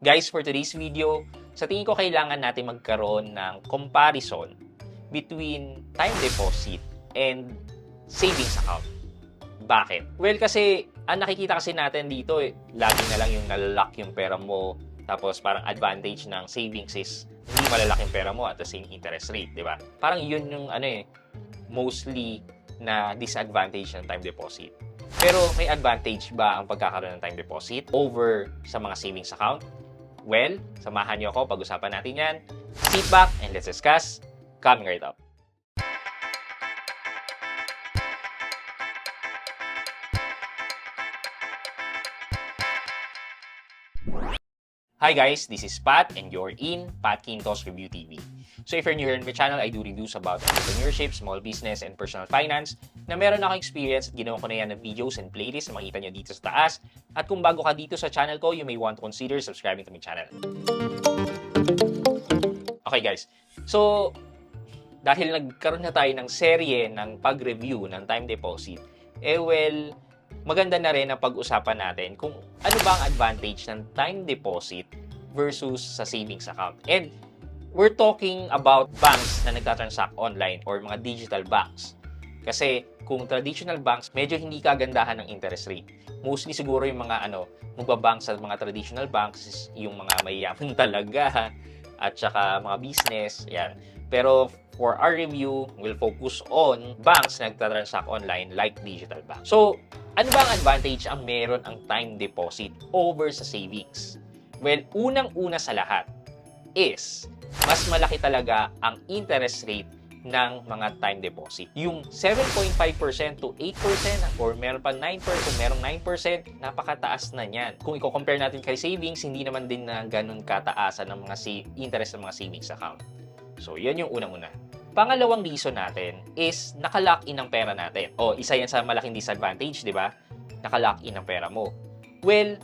Guys, for today's video, sa tingin ko kailangan natin magkaroon ng comparison between time deposit and savings account. Bakit? Well, kasi ang nakikita kasi natin dito, lagi na lang yung nalalak yung pera mo, tapos parang advantage ng savings is hindi malalaki yung pera mo at the same interest rate, di ba? Parang yun yung mostly na disadvantage ng time deposit. Pero may advantage ba ang pagkakaroon ng time deposit over sa mga savings account? Well, samahan niyo ako, pag-usapan natin yan. Sit back and let's discuss. Coming right up. Hi guys, this is Pat and you're in Pat Quintos Review TV. So if you're new here in my channel, I do reviews about entrepreneurship, small business, and personal finance na meron akong experience at ginawa ko na yan ng videos and playlists na makita nyo dito sa taas. At kung bago ka dito sa channel ko, you may want to consider subscribing to my channel. Okay guys, so dahil nagkaroon na tayo ng serye ng pag-review ng time deposit, maganda na rin na pag-usapan natin kung ano ba ang advantage ng time deposit versus sa savings account. And we're talking about banks na nagtatransact online or mga digital banks. Kasi kung traditional banks, medyo hindi kagandahan ng interest rate. Mostly siguro yung mga magbabank sa mga traditional banks is yung mga mayayaman talaga at saka mga business, yan. Pero for our review, we'll focus on banks na nagtatransact online like digital bank. So, ano ba ang advantage ang meron ang time deposit over sa savings? Well, unang-una sa lahat is mas malaki talaga ang interest rate ng mga time deposit. Yung 7.5% to 8% or meron pa 9%, kung merong 9%, napakataas na niyan. Kung i-compare natin kay savings, hindi naman din na ganun kataasan ng mga interest ng mga savings account. So, yan yung unang-una. Pangalawang reason natin is naka-lock in ang pera natin. O, isa yan sa malaking disadvantage, di ba? Naka-lock in ang pera mo. Well,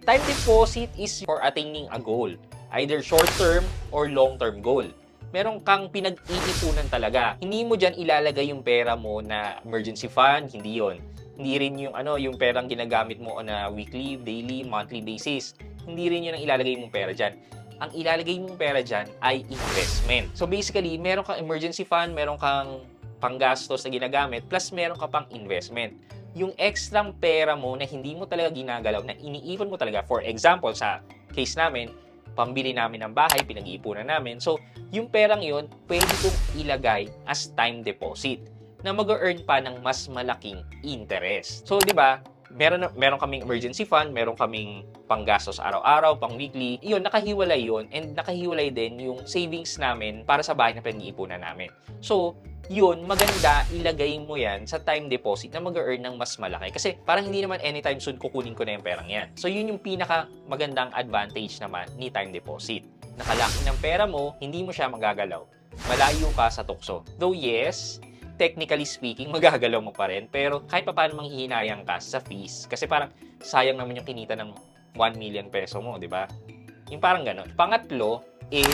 time deposit is for attaining a goal. Either short-term or long-term goal. Meron kang pinag-iipunan talaga. Hindi mo dyan ilalagay yung pera mo na emergency fund, hindi yon. Hindi rin yung perang ginagamit mo on a weekly, daily, monthly basis. Hindi rin yun ang ilalagay mong pera dyan. Ang ilalagay mong pera dyan ay investment. So basically, meron kang emergency fund, meron kang panggastos na ginagamit, plus meron ka pang investment. Yung extra pera mo na hindi mo talaga ginagalaw, na iniipon mo talaga, for example, sa case namin, pambili namin ng bahay, pinag-iipunan namin. So, yung perang yun, pwede kong ilagay as time deposit na mag-earn pa ng mas malaking interest. So, di ba, meron kaming emergency fund, meron kaming panggastos araw-araw, pang-weekly. Iyon, nakahiwalay yun. And nakahiwalay din yung savings namin para sa bahay na pinag-iipunan namin. So, yun, maganda ilagay mo yan sa time deposit na mag-earn ng mas malaki. Kasi parang hindi naman anytime soon kukunin ko na yung perang yan. So, yun yung pinaka magandang advantage naman ni time deposit. Nakalaki ng pera mo, hindi mo siya magagalaw. Malayo ka sa tukso. Though yes, technically speaking, magagalaw mo pa rin. Pero kahit pa paano manghihinayang ka sa fees. Kasi parang sayang naman yung kinita ng 1 million peso mo, di ba? Yung parang gano'n. Pangatlo is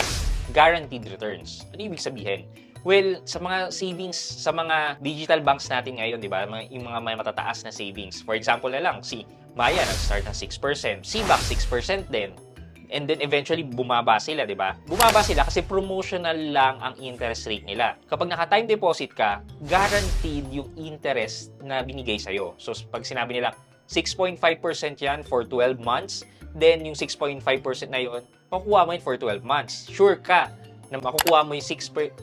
guaranteed returns. Ano ibig sabihin? Well, sa mga savings, sa mga digital banks natin ngayon, di ba? Yung mga may matataas na savings. For example na lang, si Maya nag-start ng 6%. CBAC 6% din. And then eventually bumaba sila, di ba? Bumaba sila kasi promotional lang ang interest rate nila. Kapag naka-time deposit ka, guaranteed yung interest na binigay sa'yo. So pag sinabi nila 6.5% yan for 12 months, then yung 6.5% na yun, makukuha mo yun for 12 months. Sure ka na makukuha mo yung 6.5%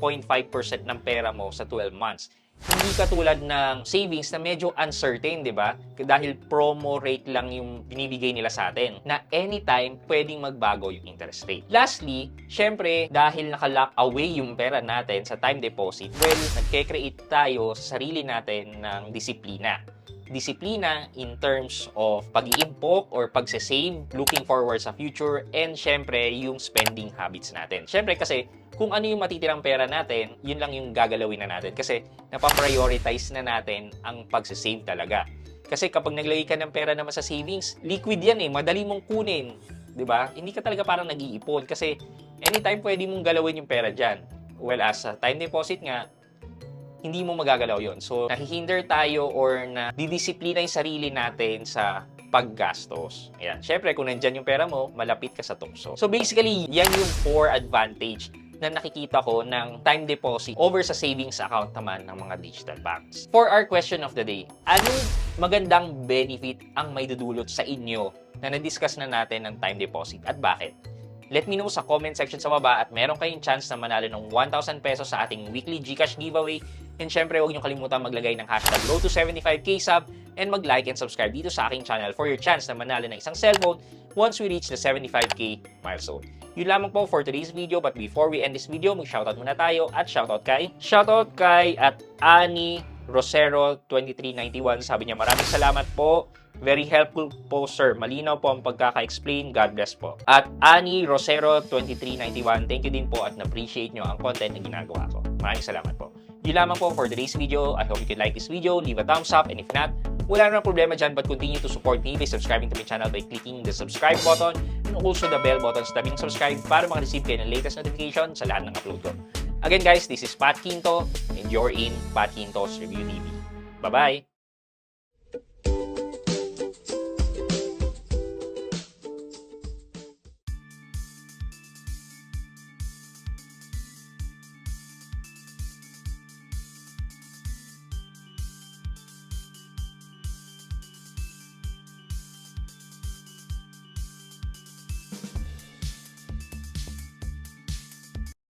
ng pera mo sa 12 months. Hindi katulad ng savings na medyo uncertain, di ba? Dahil promo rate lang yung binibigay nila sa atin na anytime pwedeng magbago yung interest rate. Lastly, syempre, dahil naka-lock away yung pera natin sa time deposit, well, nagke-create tayo sa sarili natin ng disiplina. Disiplina in terms of pag-iimpok or pag-save, looking forward sa future, and syempre, yung spending habits natin. Syempre kasi, kung ano yung matitirang pera natin, yun lang yung gagalawin na natin kasi napaprioritize na natin ang pag-save talaga. Kasi kapag naglagay ka ng pera naman sa savings, liquid yan madali mong kunin. 'Di ba? Hindi ka talaga parang nag-iipon kasi anytime pwede mong galawin yung pera dyan. Well, as a time deposit nga, hindi mo magagalaw yon. So, nahihinder tayo or na didisiplina yung sarili natin sa paggastos. Ayan. Syempre, kung nandyan yung pera mo, malapit ka sa tukso. So basically, yan yung core advantage na nakikita ko ng time deposit over sa savings account naman ng mga digital banks. For our question of the day, anong magandang benefit ang may dudulot sa inyo na na-discuss na natin ng time deposit at bakit? Let me know sa comment section sa baba at meron kayong chance na manalo ng 1,000 pesos sa ating weekly GCash giveaway. And syempre, huwag niyo kalimutan maglagay ng hashtag road to 75k sub and mag-like and subscribe dito sa aking channel for your chance na manalo ng isang cellphone once we reach the 75k milestone. Yun lamang po for today's video, but before we end this video, mag-shoutout muna tayo at shoutout kay at Ani Rosero 2391. Sabi niya, maraming salamat po. Very helpful po, sir. Malinaw po ang pagkaka-explain. God bless po. At Ani Rosero 2391, thank you din po at na-appreciate nyo ang content na ginagawa ko. Maraming salamat po. Yun lamang po for today's video. I hope you can like this video, leave a thumbs up, and if not, wala namang problema dyan, but continue to support me by subscribing to my channel by clicking the subscribe button and also the bell button sa tabing subscribe para makareceive kayo ng latest notification sa lahat ng upload ko. Again guys, this is Pat Quinto and you're in Pat Quinto's Review TV. Bye-bye!